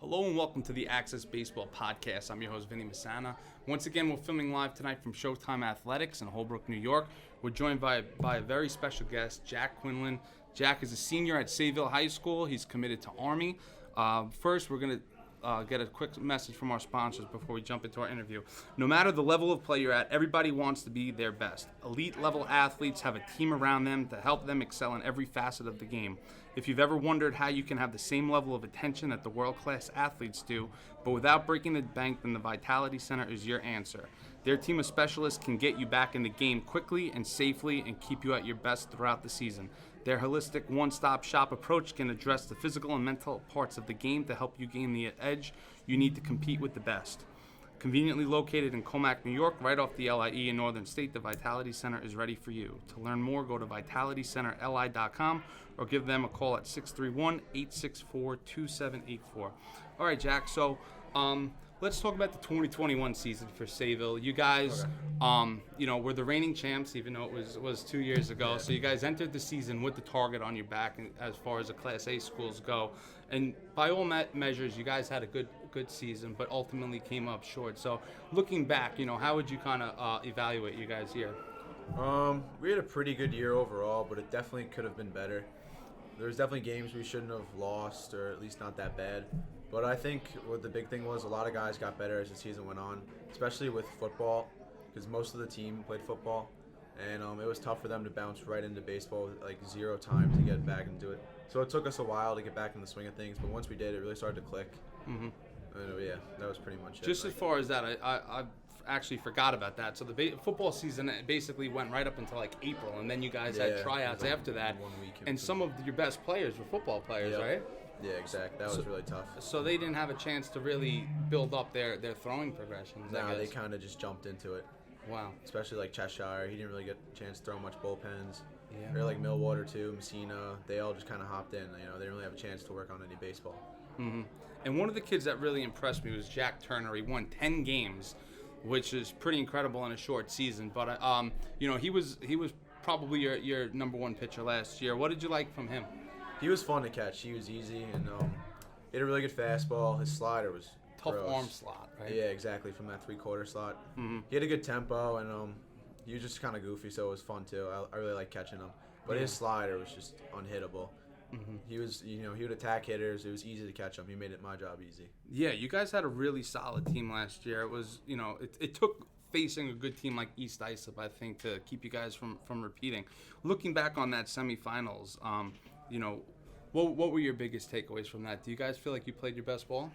Hello and welcome to the Access Baseball Podcast. I'm your host, Vinny Masana. Once again, we're filming live tonight from Showtime Athletics in Holbrook, New York. We're joined by a very special guest, Jack Quinlan. Jack is a senior at Sayville High School. He's committed to Army. First, we're going to get a quick message from our sponsors before we jump into our interview. No matter the level of play you're at, everybody wants to be their best. Elite-level athletes have a team around them to help them excel in every facet of the game. If you've ever wondered how you can have the same level of attention that the world-class athletes do, but without breaking the bank, then the Vitality Center is your answer. Their team of specialists can get you back in the game quickly and safely and keep you at your best throughout the season. Their holistic one-stop shop approach can address the physical and mental parts of the game to help you gain the edge you need to compete with the best. Conveniently located in Comac, New York, right off the LIE in Northern State, the Vitality Center is ready for you. To learn more, go to vitalitycenterli.com or give them a call at 631-864-2784. All right, Jack, so let's talk about the 2021 season for Sayville. You guys, were the reigning champs, even though it was 2 years ago. Yeah. So you guys entered the season with the target on your back as far as the Class A schools go. And by all measures, you guys had a good season, but ultimately came up short. So looking back, how would you kind of evaluate you guys here? We had a pretty good year overall, but it definitely could have been better. There was definitely games we shouldn't have lost, or at least not that bad. But I think what the big thing was, a lot of guys got better as the season went on, especially with football, because most of the team played football, and it was tough for them to bounce right into baseball with like zero time to get back and do it. So it took us a while to get back in the swing of things, but once we did, it really started to click. Mm-hmm. And, yeah, that was pretty much it. Just as far as that, I actually forgot about that. So the football season basically went right up until like April, and then you guys had tryouts after that. 1 week. And some of your best players were football players, right? Yeah, exactly. That was really tough. So they didn't have a chance to really build up their throwing progressions. No, they kind of just jumped into it. Wow. Especially like Cheshire, he didn't really get a chance to throw much bullpens. Yeah. Or like Millwater too, Messina, they all just kind of hopped in. They didn't really have a chance to work on any baseball. Mm-hmm. And one of the kids that really impressed me was Jack Turner. He won 10 games, which is pretty incredible in a short season. But he was probably your number one pitcher last year. What did you like from him? He was fun to catch. He was easy, and he had a really good fastball. His slider was tough gross. Arm slot, right? Yeah, exactly, from that three-quarter slot. Mm-hmm. He had a good tempo, and he was just kind of goofy, so it was fun too. I really liked catching him. But his slider was just unhittable. Mm-hmm. He was, he would attack hitters. It was easy to catch him. He made my job easy. Yeah, you guys had a really solid team last year. It was, it took facing a good team like East Islip, I think, to keep you guys from repeating. Looking back on that semifinals, what were your biggest takeaways from that? Do you guys feel like you played your best ball?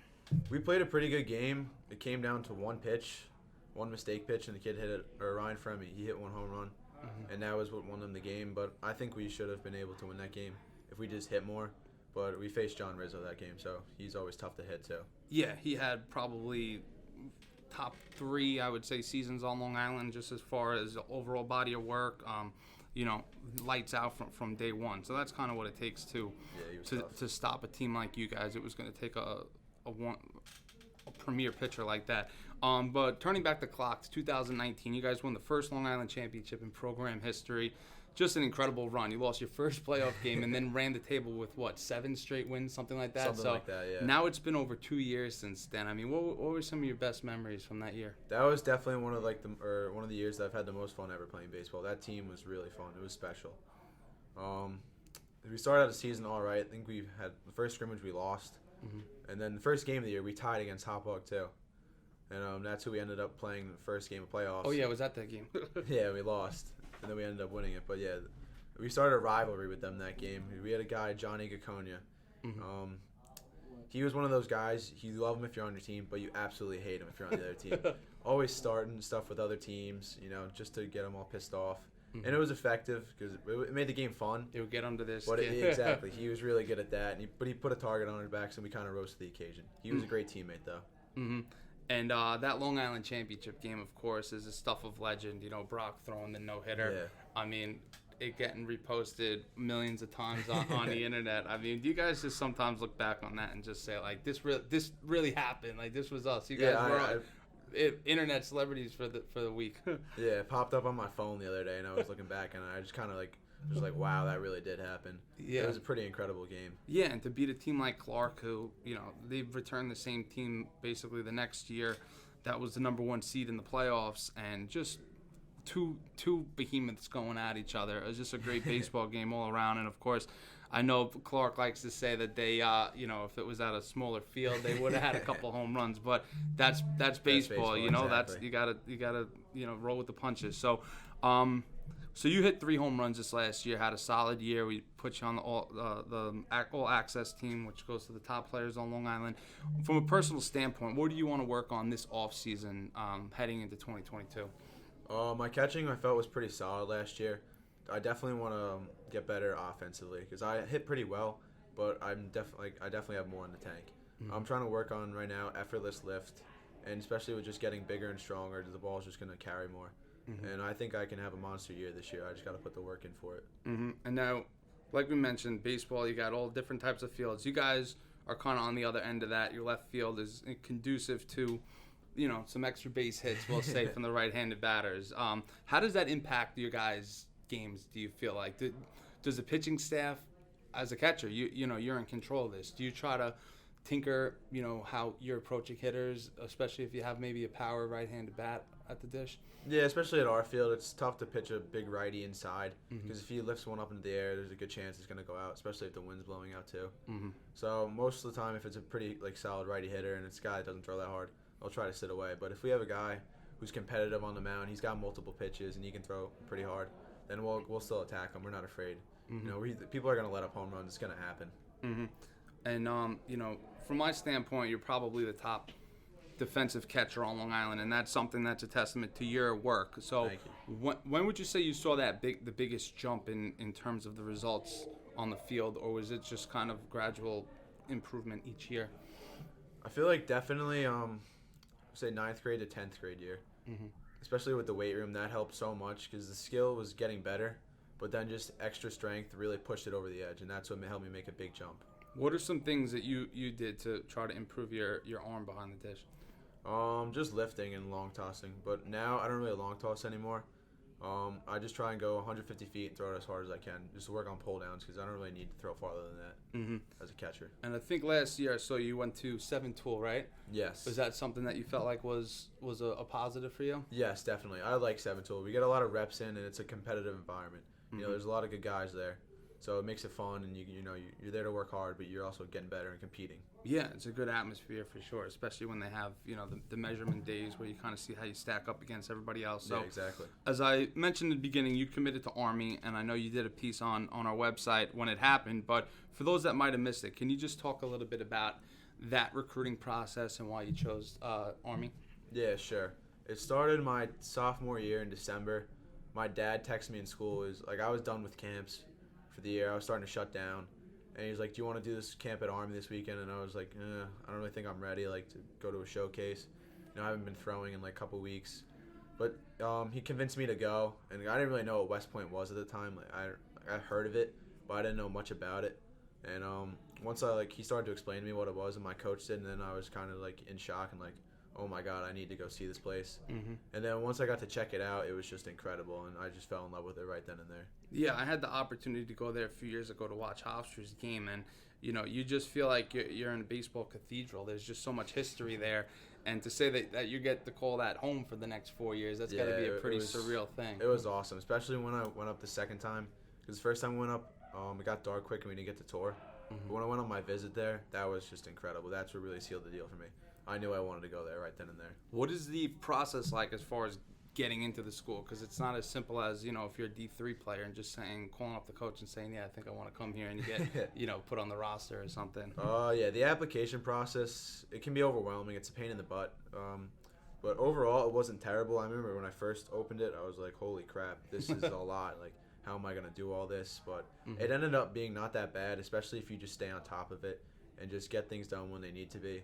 We played a pretty good game. It came down to one mistake pitch, and the kid hit it, or Ryan Fremy, he hit one home run, and that was what won them the game. But I think we should have been able to win that game if we just hit more. But we faced John Rizzo that game, so he's always tough to hit too. Yeah, he had probably top 3, I would say, seasons on Long Island, just as far as the overall body of work. Lights out from day one. So that's kind of what it takes to stop a team like you guys. It was going to take a premier pitcher like that. But turning back the clock to 2019, you guys won the first Long Island championship in program history. Just an incredible run. You lost your first playoff game and then ran the table with, 7 straight wins, something like that? Something like that, yeah. Now it's been over 2 years since then. I mean, what were some of your best memories from that year? That was definitely one of the years that I've had the most fun ever playing baseball. That team was really fun. It was special. We started out the season all right. I think we had the first scrimmage we lost. Mm-hmm. And then the first game of the year, we tied against Hauppauge too. And that's who we ended up playing the first game of playoffs. Oh, yeah, was that game? Yeah, we lost. And then we ended up winning it. But, yeah, we started a rivalry with them that game. We had a guy, Johnny Gaconia. Mm-hmm. He was one of those guys, you love him if you're on your team, but you absolutely hate him if you're on the other team. Always starting stuff with other teams, just to get them all pissed off. Mm-hmm. And it was effective because it made the game fun. It would get under this. But exactly. He was really good at that. But he put a target on our backs, and we kind of rose to the occasion. He was a great teammate, though. Mm-hmm. And that Long Island championship game, of course, is the stuff of legend. Brock throwing the no-hitter. Yeah. I mean, it getting reposted millions of times on the internet. I mean, do you guys just sometimes look back on that and just say, like, this really happened? Like, this was us. You guys were internet celebrities for the week. Yeah, it popped up on my phone the other day, and I was looking back, and I just kind of, like, Just like, wow, that really did happen. Yeah. It was a pretty incredible game. Yeah, and to beat a team like Clark, who, they've returned the same team basically the next year, that was the number 1 seed in the playoffs, and just two behemoths going at each other. It was just a great baseball game all around, and of course, I know Clark likes to say that they, if it was at a smaller field, they would have had a couple home runs, but that's baseball, Exactly. That's you gotta roll with the punches. So, so you hit 3 home runs this last year, had a solid year. We put you on the all access team, which goes to the top players on Long Island. From a personal standpoint, what do you want to work on this offseason heading into 2022? My catching, I felt, was pretty solid last year. I definitely want to get better offensively because I hit pretty well, but I definitely have more in the tank. Mm-hmm. I'm trying to work on right now effortless lift, and especially with just getting bigger and stronger, the ball's just going to carry more. Mm-hmm. And I think I can have a monster year this year. I just got to put the work in for it. Mm-hmm. And now, like we mentioned, baseball, you got all different types of fields. You guys are kind of on the other end of that. Your left field is conducive to, some extra base hits, we'll say, from the right-handed batters. How does that impact your guys' games, do you feel like? Does the pitching staff, as a catcher, you're in control of this. Do you try to tinker, how you're approaching hitters, especially if you have maybe a power right-handed bat at the dish? Yeah, especially at our field, it's tough to pitch a big righty inside because if he lifts one up into the air, there's a good chance it's going to go out, especially if the wind's blowing out too. Mm-hmm. So most of the time, if it's a pretty solid righty hitter and it's a guy that doesn't throw that hard, I'll try to sit away. But if we have a guy who's competitive on the mound, he's got multiple pitches and he can throw pretty hard, then we'll still attack him. We're not afraid. Mm-hmm. People are going to let up home runs. It's going to happen. Mm-hmm. And from my standpoint, you're probably the top defensive catcher on Long Island, and that's something that's a testament to your work. So when would you say you saw the biggest jump in terms of the results on the field, or was it just kind of gradual improvement each year? I feel like definitely say 9th grade to 10th grade year. Mm-hmm. Especially with the weight room, that helped so much because the skill was getting better, but then just extra strength really pushed it over the edge, and that's what helped me make a big jump. What are some things that you did to try to improve your arm behind the dish? Just lifting and long tossing, but now I don't really long toss anymore. I just try and go 150 feet and throw it as hard as I can, just to work on pull downs because I don't really need to throw farther than that as a catcher. And I think last year I saw you went to 7-tool, right? Yes. Was that something that you felt like was a positive for you? Yes, definitely. I like 7-tool. We get a lot of reps in, and it's a competitive environment. There's a lot of good guys there. So it makes it fun, and you're there to work hard, but you're also getting better and competing. Yeah, it's a good atmosphere for sure, especially when they have the measurement days where you kind of see how you stack up against everybody else. So, yeah, exactly. As I mentioned in the beginning, you committed to Army, and I know you did a piece on our website when it happened. But for those that might have missed it, can you just talk a little bit about that recruiting process and why you chose Army? Yeah, sure. It started my sophomore year in December. My dad texted me in school. I was done with camps for the year. I was starting to shut down, and he was like, "Do you want to do this camp at Army this weekend?" And I was like, "I don't really think I'm ready, to go to a showcase. I haven't been throwing in a couple weeks." But he convinced me to go, and I didn't really know what West Point was at the time. I heard of it, but I didn't know much about it. And once he started to explain to me what it was, and my coach did, and then I was kind of in shock and oh my God, I need to go see this place. Mm-hmm. And then once I got to check it out, it was just incredible, and I just fell in love with it right then and there. Yeah, I had the opportunity to go there a few years ago to watch Hofstra's game, and you just feel like you're in a baseball cathedral. There's just so much history there, and to say that you get to call that home for the next 4 years, that's got to be a pretty surreal thing. It was awesome, especially when I went up the second time, because the first time we went up, it got dark quick and we didn't get to tour. Mm-hmm. But when I went on my visit there, that was just incredible. That's what really sealed the deal for me. I knew I wanted to go there right then and there. What is the process like as far as getting into the school? Because it's not as simple as, if you're a D3 player and just calling up the coach and saying, yeah, I think I want to come here, and you get, put on the roster or something. Yeah, the application process, it can be overwhelming. It's a pain in the butt. But overall, it wasn't terrible. I remember when I first opened it, I was like, holy crap, this is a lot. How am I going to do all this? But it ended up being not that bad, especially if you just stay on top of it and just get things done when they need to be.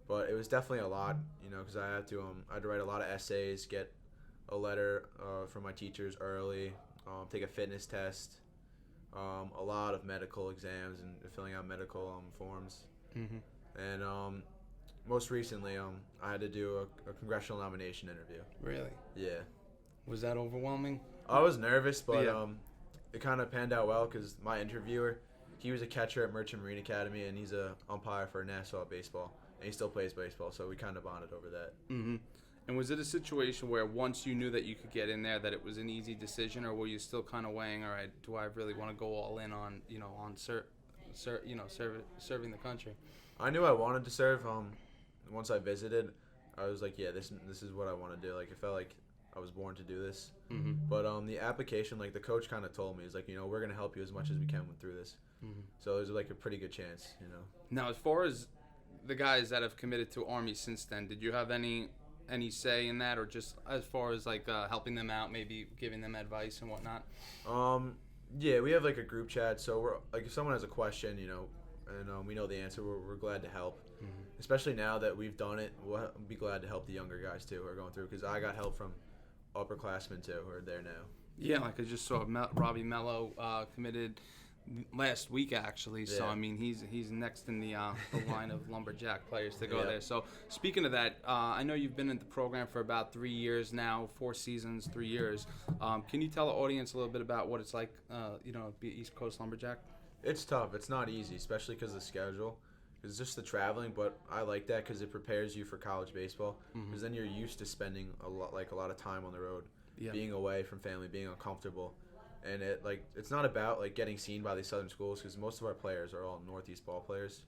But it was definitely a lot, because I had to write a lot of essays, get a letter from my teachers early, take a fitness test, a lot of medical exams and filling out medical forms. Mm-hmm. And most recently, I had to do a congressional nomination interview. Really? Yeah. Was that overwhelming? I was nervous, but it kind of panned out well because my interviewer, he was a catcher at Merchant Marine Academy, and he's a umpire for Nassau baseball, and he still plays baseball, so we kind of bonded over that. Mm-hmm. And was it a situation where once you knew that you could get in there, that it was an easy decision, or were you still kind of weighing, all right, do I really want to go all in on, serving the country? I knew I wanted to serve. Once I visited, I was like, yeah, this is what I want to do. Like, it felt like I was born to do this. Mm-hmm. But the application, like, the coach kind of told me, he's like, we're gonna help you as much as we can through this. Mm-hmm. So there's like a pretty good chance, Now, as far as the guys that have committed to Army since then, did you have any say in that, or just as far as like helping them out, maybe giving them advice and whatnot? Yeah, we have like a group chat, so we're like, if someone has a question, and we know the answer, we're glad to help. Mm-hmm. Especially now that we've done it, we'll be glad to help the younger guys too who are going through, because I got help from upperclassmen too who are there now. Yeah, like I just saw Robbie Mello committed last week actually. So Yeah. I mean, he's next in the line of lumberjack players to go Yeah. there. So speaking of that, I know you've been in the program for about 3 years now, 4 seasons, 3 years. Can you tell the audience a little bit about what it's like, to be East Coast lumberjack? It's tough. It's not easy, especially because of the schedule. It's just the traveling, but I like that because it prepares you for college baseball. Because then you're used to spending a lot of time on the road, being away from family, being uncomfortable, and it's not about like getting seen by these southern schools, because most of our players are all Northeast ball players.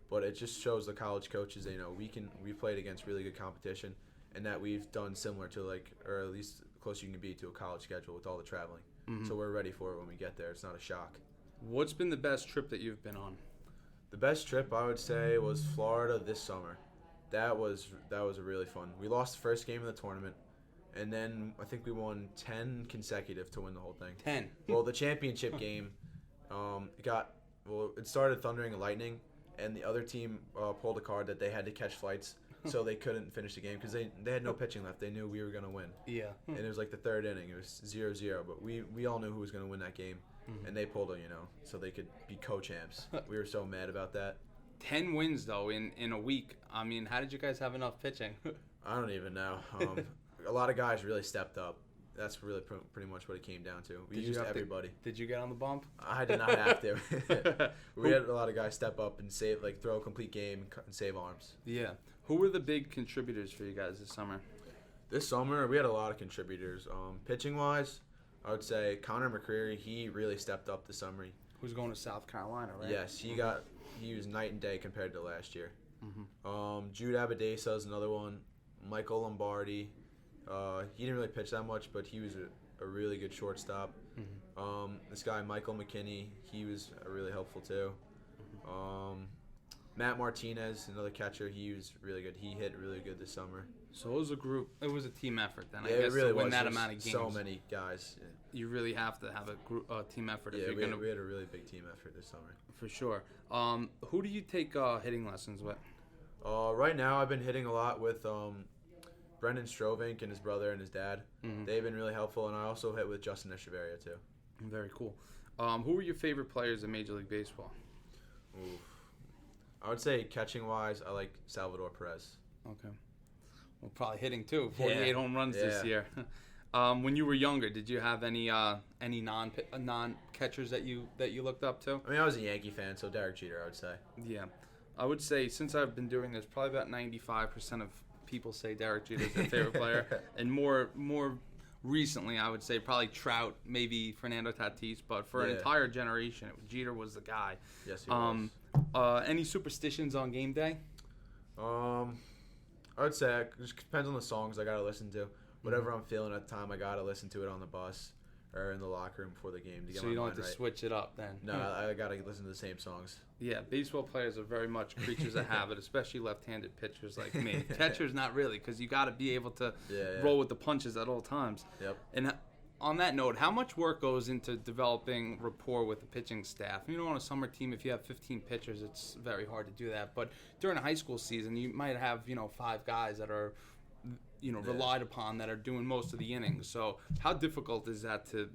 But it just shows the college coaches that we played against really good competition, and that we've done similar to or at least close you can be to a college schedule with all the traveling. So we're ready for it when we get there. It's not a shock. What's been the best trip that you've been on? The best trip I would say was Florida this summer. That was a really fun. We lost the first game of the tournament, and then I think we won 10 consecutive to win the whole thing. 10. Well, the championship game, it started thundering and lightning, and the other team pulled a card that they had to catch flights, so they couldn't finish the game because they had no pitching left. They knew we were gonna win. Yeah. And it was like the third inning. It was 0-0, but we all knew who was gonna win that game. And they pulled so they could be co-champs. We were so mad about that. 10 wins though in a week. I mean, how did you guys have enough pitching? I don't even know. A lot of guys really stepped up. That's really pretty much what it came down to. We used everybody. Did you get on the bump? I did not have to. We had a lot of guys step up and save, throw a complete game and save arms. Yeah. Who were the big contributors for you guys this summer? This summer, we had a lot of contributors. Pitching-wise, I would say Connor McCreary, he really stepped up this summer. Who's going to South Carolina, right? Yes, he was night and day compared to last year. Jude Abadesa is another one. Michael Lombardi. He didn't really pitch that much, but he was a really good shortstop. This guy, Michael McKinney, he was really helpful too. Matt Martinez, another catcher, he was really good. He hit really good this summer. So it was a group. It was a team effort then. Yeah, I guess it really to win was. that amount of games. So many guys. Yeah. You really have to have a team effort if you're we gonna. We had a really big team effort this summer. For sure. Who do you take hitting lessons with? Right now, I've been hitting a lot with Brendan Strovink and his brother and his dad. They've been really helpful, and I also hit with Justin Echeverria too. Very cool. Who were your favorite players in Major League Baseball? Oof. I would say catching-wise, I like Salvador Perez. Okay. Well, probably hitting too. 48 home runs this year. When you were younger, did you have any non catchers that you looked up to? I mean, I was a Yankee fan, so Derek Jeter, I would say. Yeah, I would say since I've been doing this, probably about 95% of people say Derek Jeter is their favorite player, and more recently, I would say probably Trout, maybe Fernando Tatis, but for an entire generation, Jeter was the guy. Yes, he was. Any superstitions on game day? I would say it just depends on the songs I gotta listen to. Whatever I'm feeling at the time, I gotta listen to it on the bus or in the locker room before the game to get my mind right. So you don't have to switch it up then? No, I gotta listen to the same songs. Yeah, baseball players are very much creatures of habit, especially left-handed pitchers like me. Catchers, not really, because you got to be able to roll with the punches at all times. Yep. And on that note, how much work goes into developing rapport with the pitching staff? On a summer team, if you have 15 pitchers, it's very hard to do that. But during a high school season, you might have 5 guys that are relied upon that are doing most of the innings. So how difficult is that to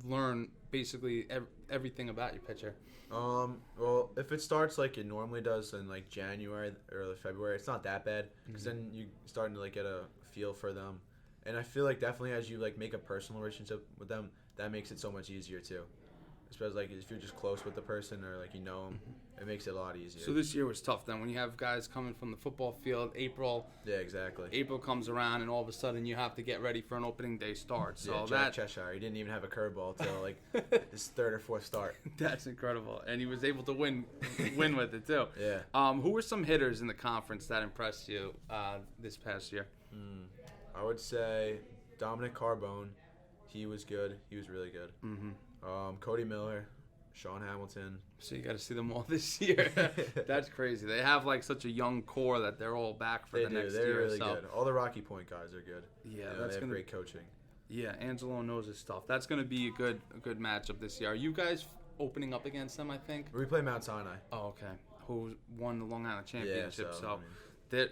learn basically everything about your pitcher? Well, if it starts like it normally does in like January or February, it's not that bad because then you're starting to like get a feel for them. And I feel like definitely as you like make a personal relationship with them, that makes it so much easier too. especially like if you're just close with the person or like you know them. It makes it a lot easier. So this year was tough then when you have guys coming from the football field. April comes around and all of a sudden you have to get ready for an opening day start. So Jack Cheshire, he didn't even have a curveball till like his third or fourth start. That's incredible, and he was able to win with it too. Yeah. Who were some hitters in the conference that impressed you this past year? I would say Dominic Carbone. He was good. He was really good. Cody Miller, Sean Hamilton. So you got to see them all this year. That's crazy. They have like such a young core that they're all back for the next year. They're really good. All the Rocky Point guys are good. Yeah, they have great coaching. Yeah, Angelo knows his stuff. That's going to be a good matchup this year. Are you guys opening up against them? I think we play Mount Sinai. Oh, okay. Who won the Long Island Championship? Yeah, so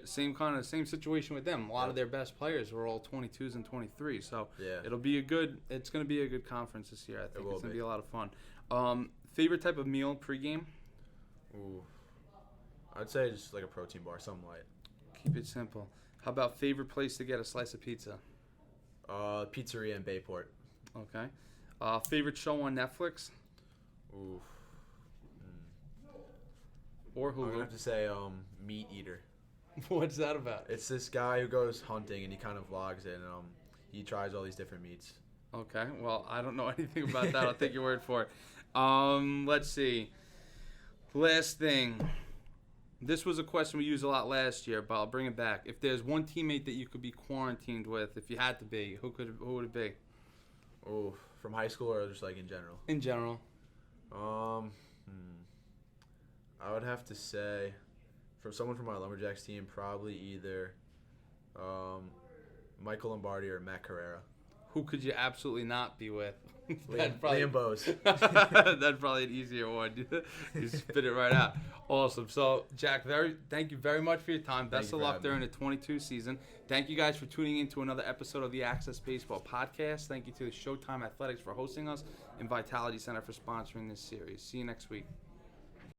same situation with them. A lot of their best players were all 22s and 23. So it's going to be a good conference this year. I think it's going to be a lot of fun. Favorite type of meal pregame? Ooh, I'd say just like a protein bar, something light. Keep it simple. How about favorite place to get a slice of pizza? Pizzeria in Bayport. Okay. Favorite show on Netflix? Ooh. Or Hulu? I'm gonna have to say Meat Eater. What's that about? It's this guy who goes hunting and he kind of vlogs it and he tries all these different meats. Okay. Well, I don't know anything about that. I'll take your word for it. Let's see. Last thing. This was a question we used a lot last year, but I'll bring it back. If there's one teammate that you could be quarantined with, if you had to be, who would it be? Oh, from high school or just like in general? In general. I would have to say, from someone from our Lumberjacks team, probably either Michael Lombardi or Matt Carrera. Who could you absolutely not be with? Liam Bose. That's probably an easier one. You spit it right out. Awesome. So, Jack, thank you very much for your time. Best of luck during the 22 season. Thank you guys for tuning in to another episode of the Access Baseball Podcast. Thank you to the Showtime Athletics for hosting us and Vitality Center for sponsoring this series. See you next week.